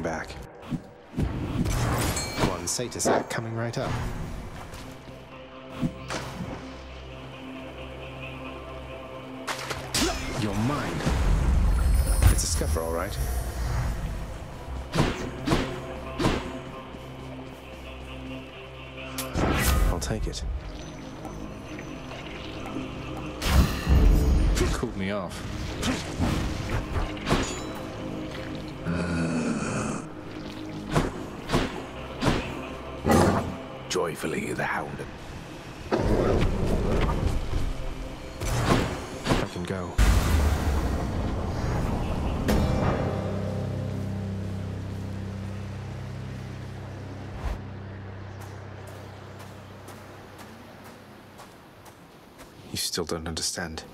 back. One Satyr sack coming right up. You're mine. It's a scupper, all right. I'll take it. Cooled me off. Joyfully the hound. I can go. You still don't understand.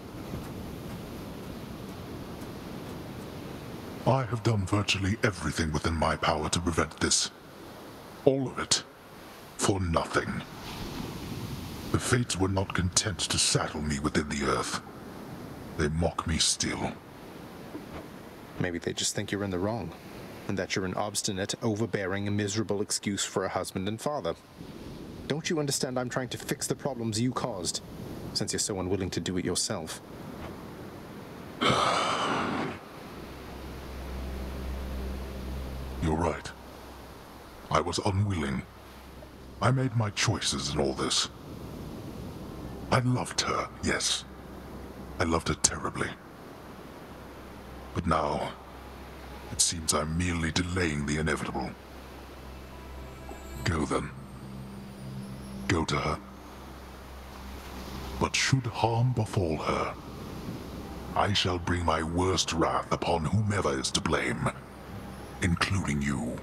I have done virtually everything within my power to prevent this. All of it. For nothing. The Fates were not content to saddle me within the earth. They mock me still. Maybe they just think you're in the wrong, and that you're an obstinate, overbearing, and miserable excuse for a husband and father. Don't you understand I'm trying to fix the problems you caused, since you're so unwilling to do it yourself? You're right. I was unwilling. I made my choices in all this. I loved her, yes. I loved her terribly. But now, it seems I'm merely delaying the inevitable. Go then. Go to her. But should harm befall her, I shall bring my worst wrath upon whomever is to blame, including you.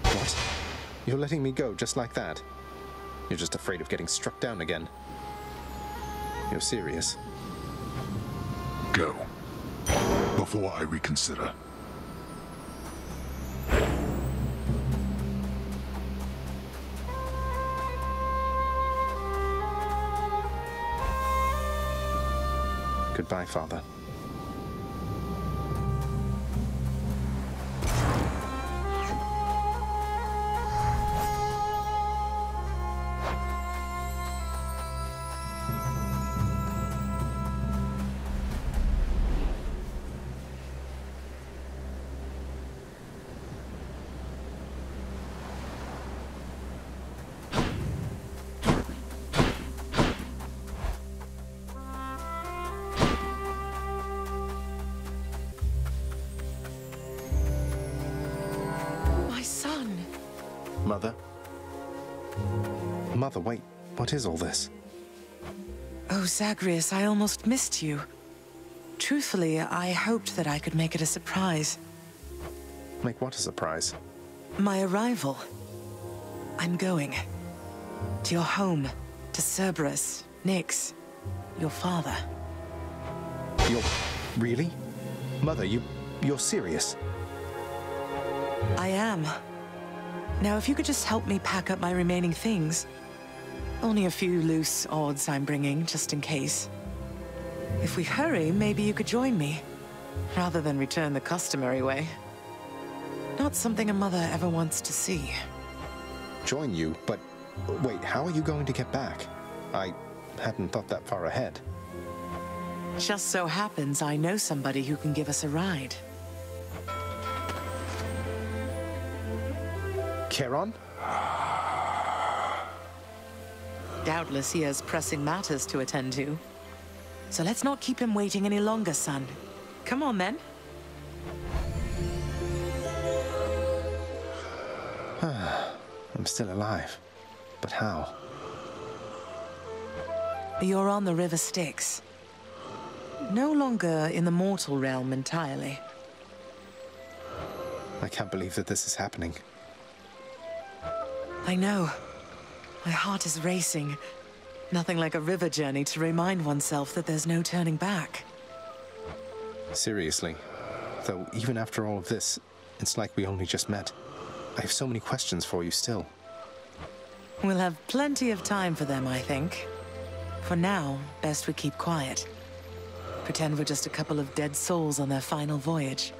What? You're letting me go just like that? You're just afraid of getting struck down again. You're serious? Go. Before I reconsider. Goodbye, Father. Mother? Mother, wait. What is all this? Oh, Zagreus, I almost missed you. Truthfully, I hoped that I could make it a surprise. Make what a surprise? My arrival. I'm going. To your home. To Cerberus, Nyx, your father. You're... really? Mother, you're serious? I am. Now, if you could just help me pack up my remaining things. Only a few loose odds I'm bringing, just in case. If we hurry, maybe you could join me, rather than return the customary way. Not something a mother ever wants to see. Join you? But wait, how are you going to get back? I hadn't thought that far ahead. Just so happens I know somebody who can give us a ride. Charon? Doubtless he has pressing matters to attend to. So let's not keep him waiting any longer, son. Come on, then. I'm still alive. But how? You're on the River Styx. No longer in the mortal realm entirely. I can't believe that this is happening. I know. My heart is racing. Nothing like a river journey to remind oneself that there's no turning back. Seriously. Though, even after all of this, it's like we only just met. I have so many questions for you still. We'll have plenty of time for them, I think. For now, best we keep quiet. Pretend we're just a couple of dead souls on their final voyage.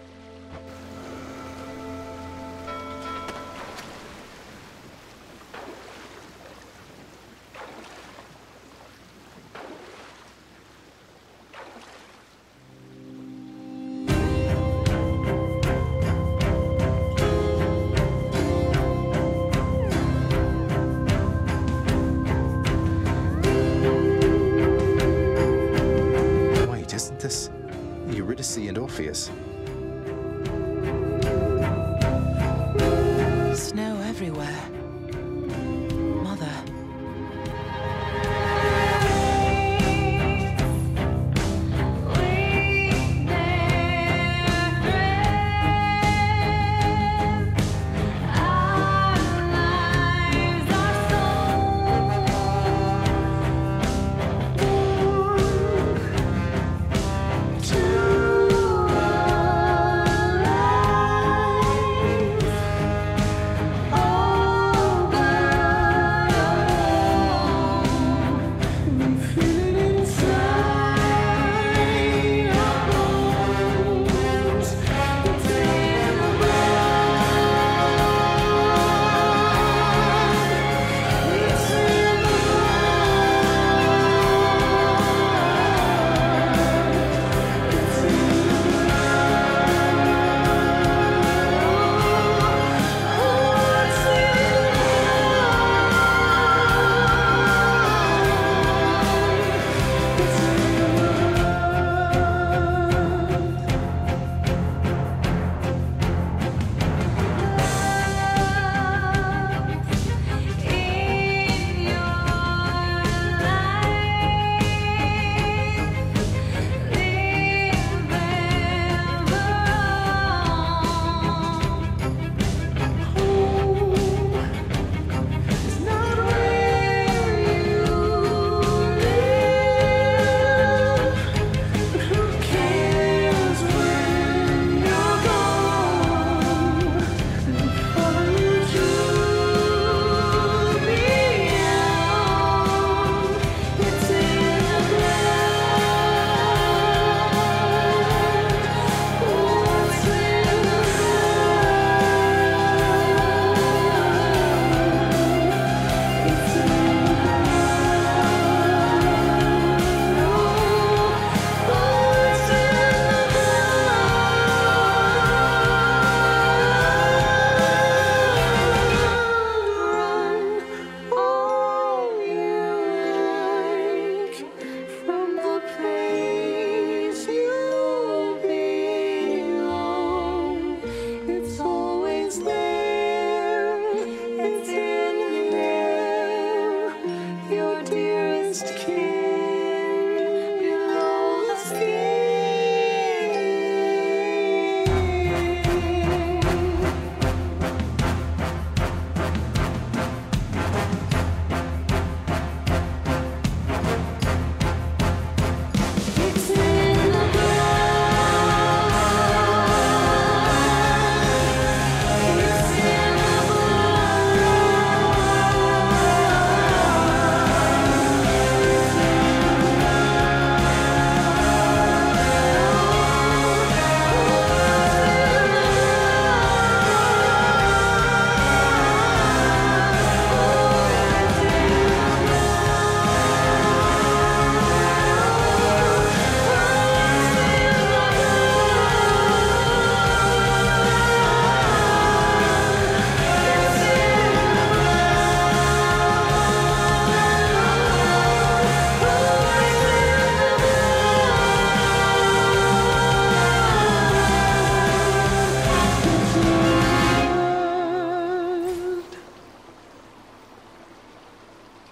serious. Snow everywhere. Mother.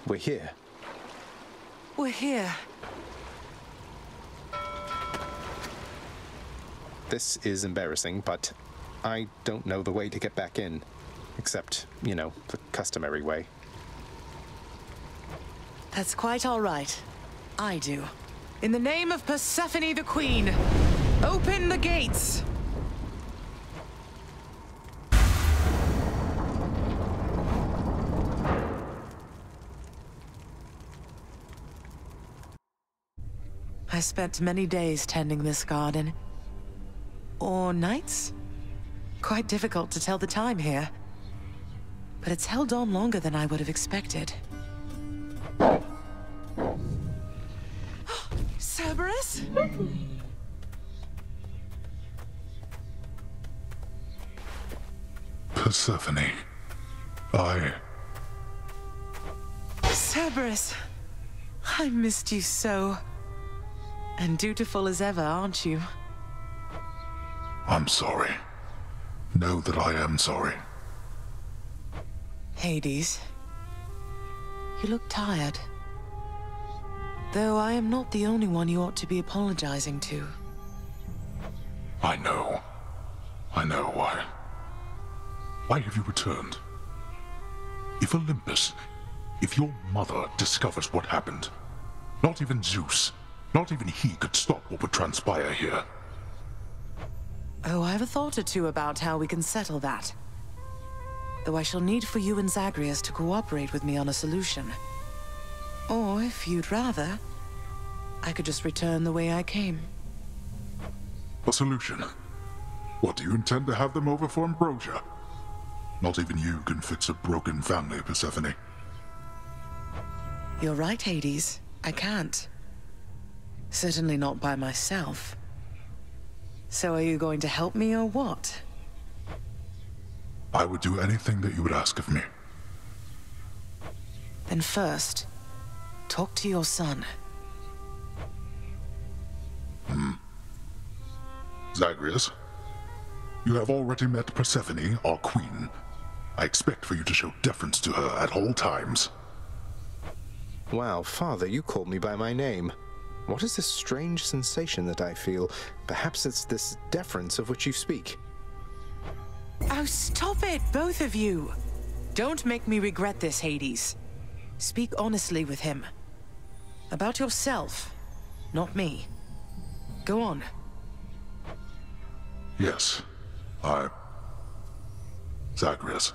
We're here. We're here. This is embarrassing, but I don't know the way to get back in. Except, you know, the customary way. That's quite all right. I do. In the name of Persephone the Queen, open the gates! I spent many days tending this garden. Or nights? Quite difficult to tell the time here. But it's held on longer than I would have expected. Cerberus? Persephone. Cerberus. I missed you so. And dutiful as ever, aren't you? I'm sorry. Know that I am sorry. Hades, you look tired. Though I am not the only one you ought to be apologizing to. I know. I know why. Why have you returned? If Olympus, if your mother discovers what happened, not even Zeus, not even he could stop what would transpire here. Oh, I have a thought or two about how we can settle that. Though I shall need for you and Zagreus to cooperate with me on a solution. Or, if you'd rather, I could just return the way I came. A solution? What, do you intend to have them over for ambrosia? Not even you can fix a broken family, Persephone. You're right, Hades. I can't. Certainly not by myself. So are you going to help me or what? I would do anything that you would ask of me. Then first, talk to your son. Zagreus, you have already met Persephone, our queen. I expect for you to show deference to her at all times. Wow, Father, you called me by my name. What is this strange sensation that I feel? Perhaps it's this deference of which you speak. Oh, stop it, both of you! Don't make me regret this, Hades. Speak honestly with him. About yourself, not me. Go on. Yes, Zagreus.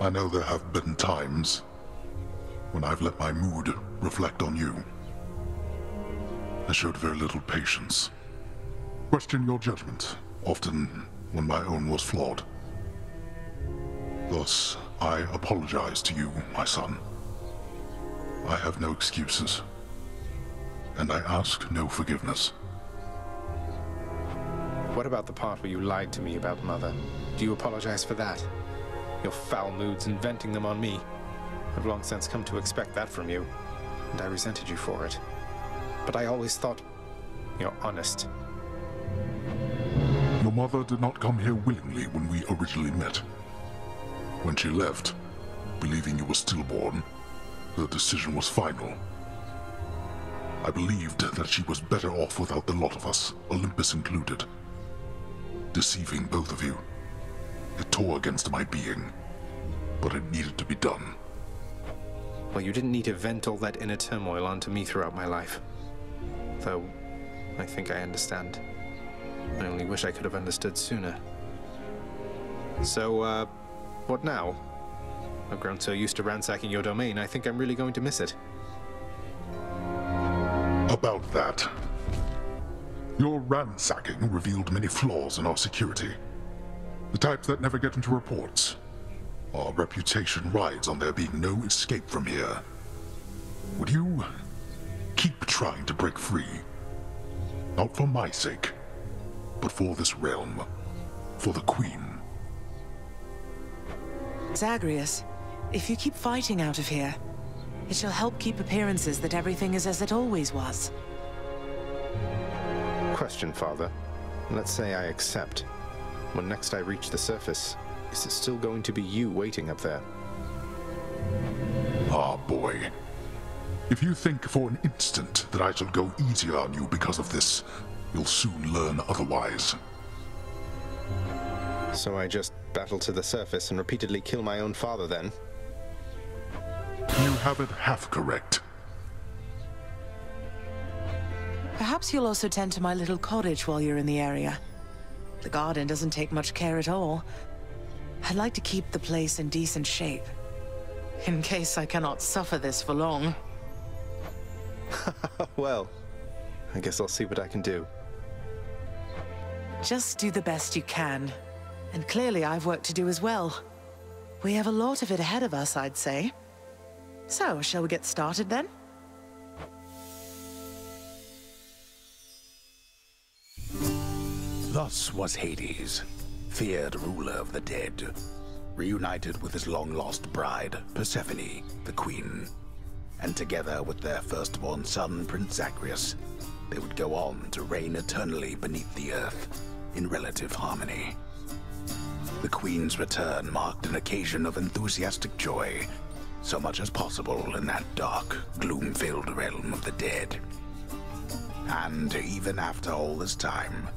I know there have been times when I've let my mood reflect on you. I showed very little patience. Questioned your judgment, often when my own was flawed. Thus, I apologize to you, my son. I have no excuses, and I ask no forgiveness. What about the part where you lied to me about Mother? Do you apologize for that? Your foul moods and venting them on me. I've long since come to expect that from you, and I resented you for it. But I always thought you're honest. Your mother did not come here willingly when we originally met. When she left, believing you were stillborn, her decision was final. I believed that she was better off without the lot of us, Olympus included. Deceiving both of you. It tore against my being, but it needed to be done. Well, you didn't need to vent all that inner turmoil onto me throughout my life. Though, I think I understand. I only wish I could have understood sooner. So, what now? I've grown so used to ransacking your domain, I think I'm really going to miss it. About that. Your ransacking revealed many flaws in our security. The types that never get into reports. Our reputation rides on there being no escape from here. Would you keep trying to break free? Not for my sake, but for this realm. For the Queen. Zagreus, if you keep fighting out of here, it shall help keep appearances that everything is as it always was. Question, Father. Let's say I accept. When next I reach the surface, is it still going to be you waiting up there? Ah, boy. If you think for an instant that I shall go easier on you because of this, you'll soon learn otherwise. So I just battle to the surface and repeatedly kill my own father then? You have it half correct. Perhaps you'll also tend to my little cottage while you're in the area. The garden doesn't take much care at all. I'd like to keep the place in decent shape, in case I cannot suffer this for long. Well, I guess I'll see what I can do. Just do the best you can. And clearly I've work to do as well. We have a lot of it ahead of us, I'd say. So, shall we get started then? Thus was Hades, feared ruler of the dead, reunited with his long-lost bride, Persephone, the queen, and together with their firstborn son, Prince Zagreus, they would go on to reign eternally beneath the earth, in relative harmony. The Queen's return marked an occasion of enthusiastic joy, so much as possible in that dark, gloom-filled realm of the dead. And even after all this time,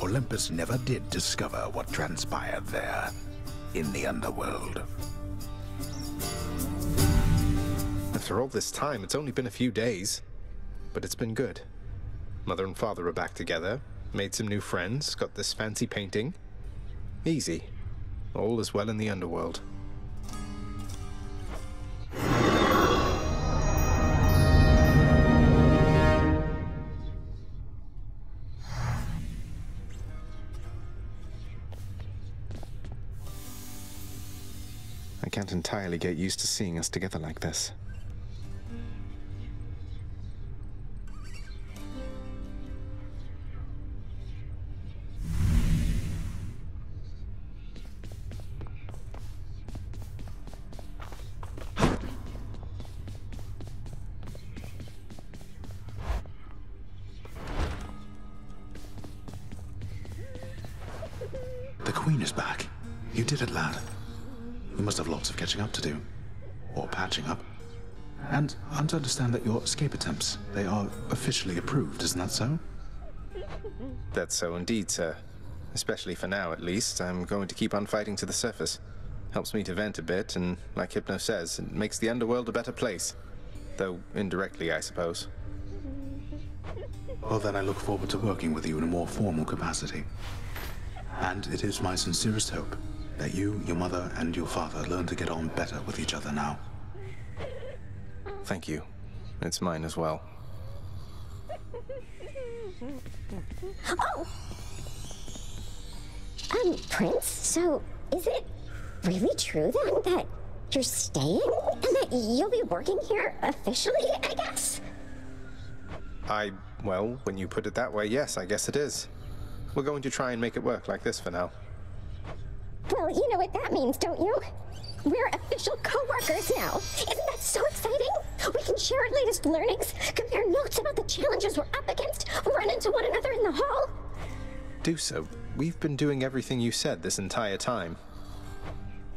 Olympus never did discover what transpired there, in the underworld. After all this time, it's only been a few days. But it's been good. Mother and father are back together, made some new friends, got this fancy painting. Easy. All is well in the underworld. I can't entirely get used to seeing us together like this. The Queen is back. You did it, lad. You must have lots of catching up to do. Or patching up. And I'm to understand that your escape attempts, they are officially approved, isn't that so? That's so indeed, sir. Especially for now, at least. I'm going to keep on fighting to the surface. Helps me to vent a bit, and like Hypno says, it makes the underworld a better place. Though indirectly, I suppose. Well, then I look forward to working with you in a more formal capacity. And it is my sincerest hope that you, your mother, and your father learn to get on better with each other now. Thank you. It's mine as well. Oh! Prince, so is it really true then that you're staying? And that you'll be working here officially, I guess? Well, when you put it that way, yes, I guess it is. We're going to try and make it work like this for now. Well, you know what that means, don't you? We're official co-workers now. Isn't that so exciting? We can share our latest learnings, compare notes about the challenges we're up against, run into one another in the hall. Do so. We've been doing everything you said this entire time.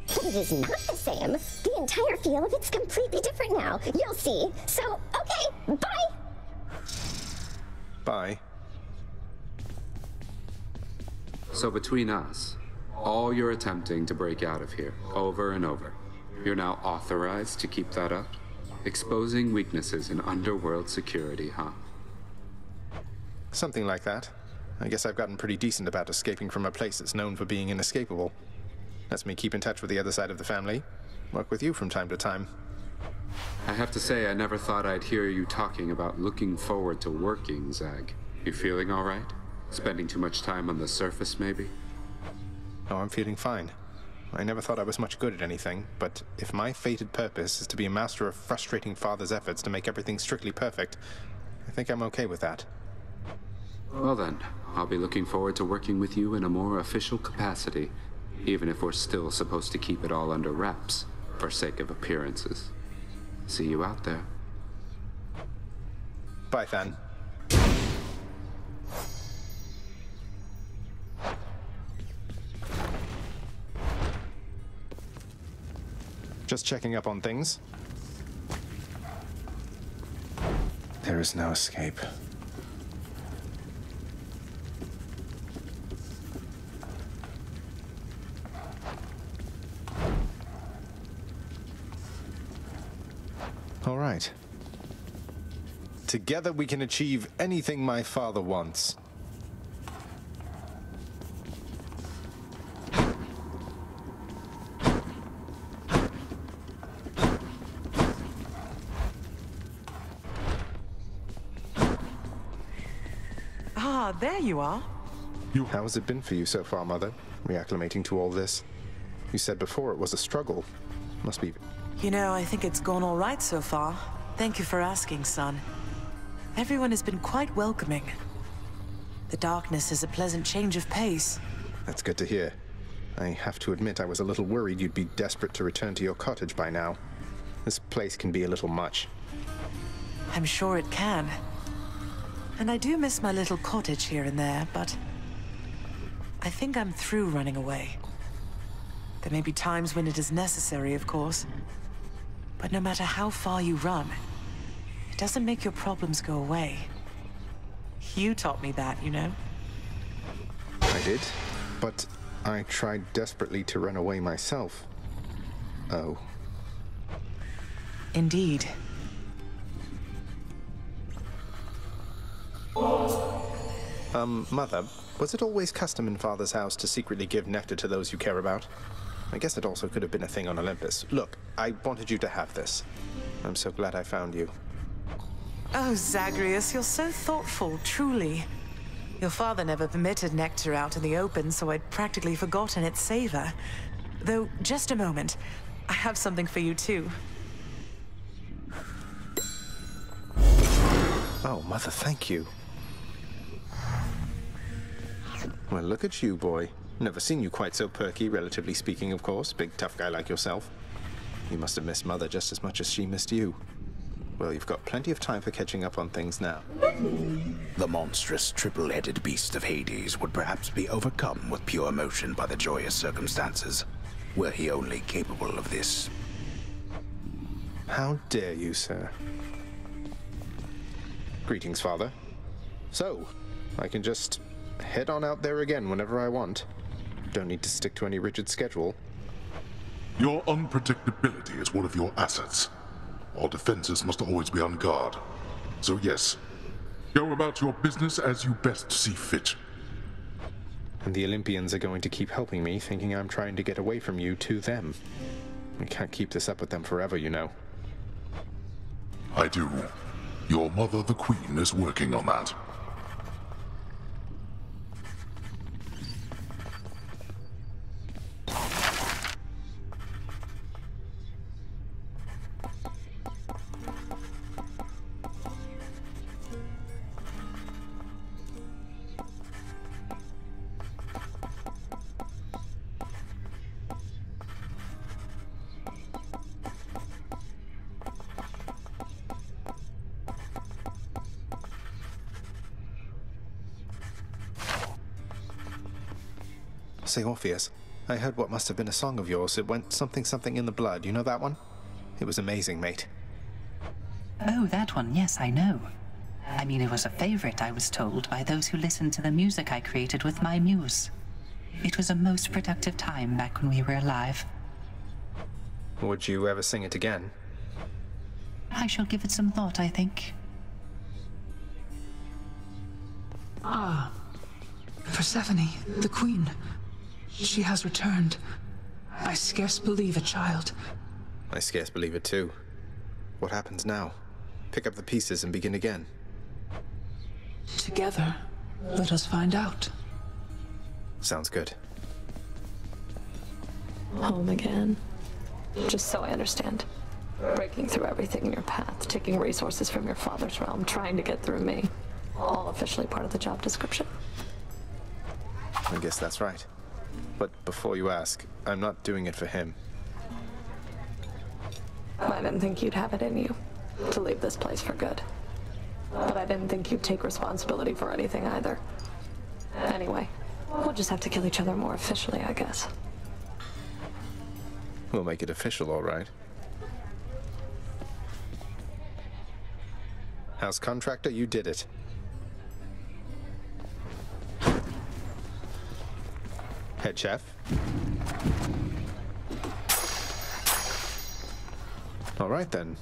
But it is not the same. The entire feel of it's completely different now. You'll see. So, okay, bye! Bye. So between us, all you're attempting to break out of here, over and over, you're now authorized to keep that up? Exposing weaknesses in underworld security, huh? Something like that. I guess I've gotten pretty decent about escaping from a place that's known for being inescapable. Lets me keep in touch with the other side of the family. Work with you from time to time. I have to say, I never thought I'd hear you talking about looking forward to working, Zag. You feeling all right? Spending too much time on the surface, maybe? Oh, I'm feeling fine. I never thought I was much good at anything, but if my fated purpose is to be a master of frustrating father's efforts to make everything strictly perfect, I think I'm okay with that. Well then, I'll be looking forward to working with you in a more official capacity, even if we're still supposed to keep it all under wraps, for sake of appearances. See you out there. Bye, Than. Just checking up on things. There is no escape. All right. Together we can achieve anything my father wants. Ah, there you are. How has it been for you so far, Mother? Reacclimating to all this? You said before it was a struggle. Must be... You know, I think it's gone all right so far. Thank you for asking, son. Everyone has been quite welcoming. The darkness is a pleasant change of pace. That's good to hear. I have to admit I was a little worried you'd be desperate to return to your cottage by now. This place can be a little much. I'm sure it can. And I do miss my little cottage here and there, but I think I'm through running away. There may be times when it is necessary, of course. But no matter how far you run, it doesn't make your problems go away. You taught me that, you know? I did, but I tried desperately to run away myself. Oh. Indeed. Mother, was it always custom in Father's house to secretly give nectar to those you care about? I guess it also could have been a thing on Olympus. Look, I wanted you to have this. I'm so glad I found you. Oh, Zagreus, you're so thoughtful, truly. Your father never permitted nectar out in the open, so I'd practically forgotten its savor. Though, just a moment. I have something for you, too. Oh, Mother, thank you. Well, look at you, boy. Never seen you quite so perky, relatively speaking, of course. Big, tough guy like yourself. You must have missed Mother just as much as she missed you. Well, you've got plenty of time for catching up on things now. The monstrous triple-headed beast of Hades would perhaps be overcome with pure emotion by the joyous circumstances, were he only capable of this. How dare you, sir? Greetings, Father. So, I can just head on out there again whenever I want. Don't need to stick to any rigid schedule. Your unpredictability is one of your assets. Our defenses must always be on guard. So yes, go about your business as you best see fit. And the Olympians are going to keep helping me, thinking I'm trying to get away from you to them. I can't keep this up with them forever, you know. I do. Your mother, the Queen, is working on that. Say, Orpheus, I heard what must have been a song of yours. It went something something in the blood. You know that one? It was amazing, mate. Oh, that one, yes, I know. I mean, it was a favorite, I was told, by those who listened to the music I created with my muse. It was a most productive time back when we were alive. Would you ever sing it again? I shall give it some thought, I think. Ah, Persephone, the Queen. She has returned. I scarce believe it, child. I scarce believe it too. What happens now? Pick up the pieces and begin again. Together, let us find out. Sounds good. Home again. Just so I understand. Breaking through everything in your path, taking resources from your father's realm, trying to get through me. All officially part of the job description. I guess that's right. But before you ask, I'm not doing it for him. I didn't think you'd have it in you to leave this place for good. But I didn't think you'd take responsibility for anything either. Anyway, we'll just have to kill each other more officially, I guess. We'll make it official, all right. House contractor, you did it. Head chef. All right then.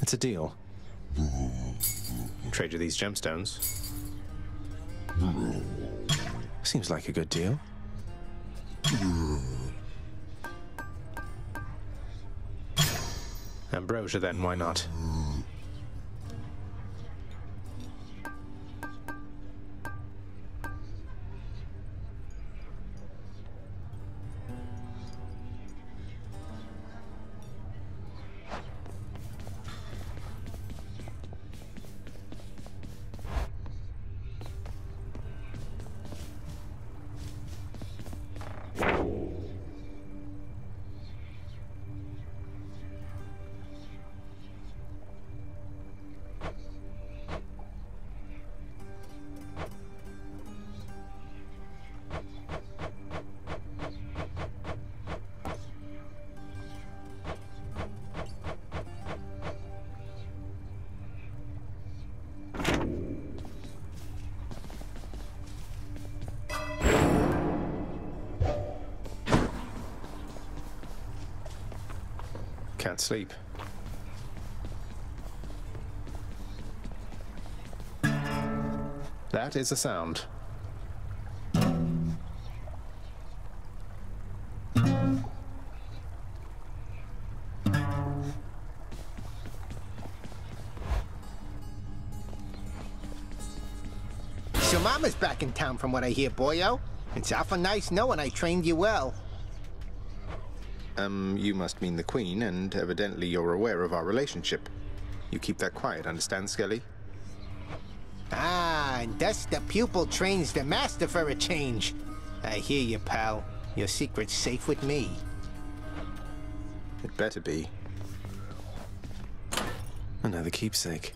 It's a deal. Trade you these gemstones. Seems like a good deal. Ambrosia then, why not? Can't sleep. That is a sound. So Mama's back in town from what I hear, boyo. It's awful nice knowing I trained you well. You must mean the Queen, and evidently you're aware of our relationship. You keep that quiet, understand, Skelly? Ah, and thus the pupil trains the master for a change. I hear you, pal. Your secret's safe with me. It better be. Another keepsake.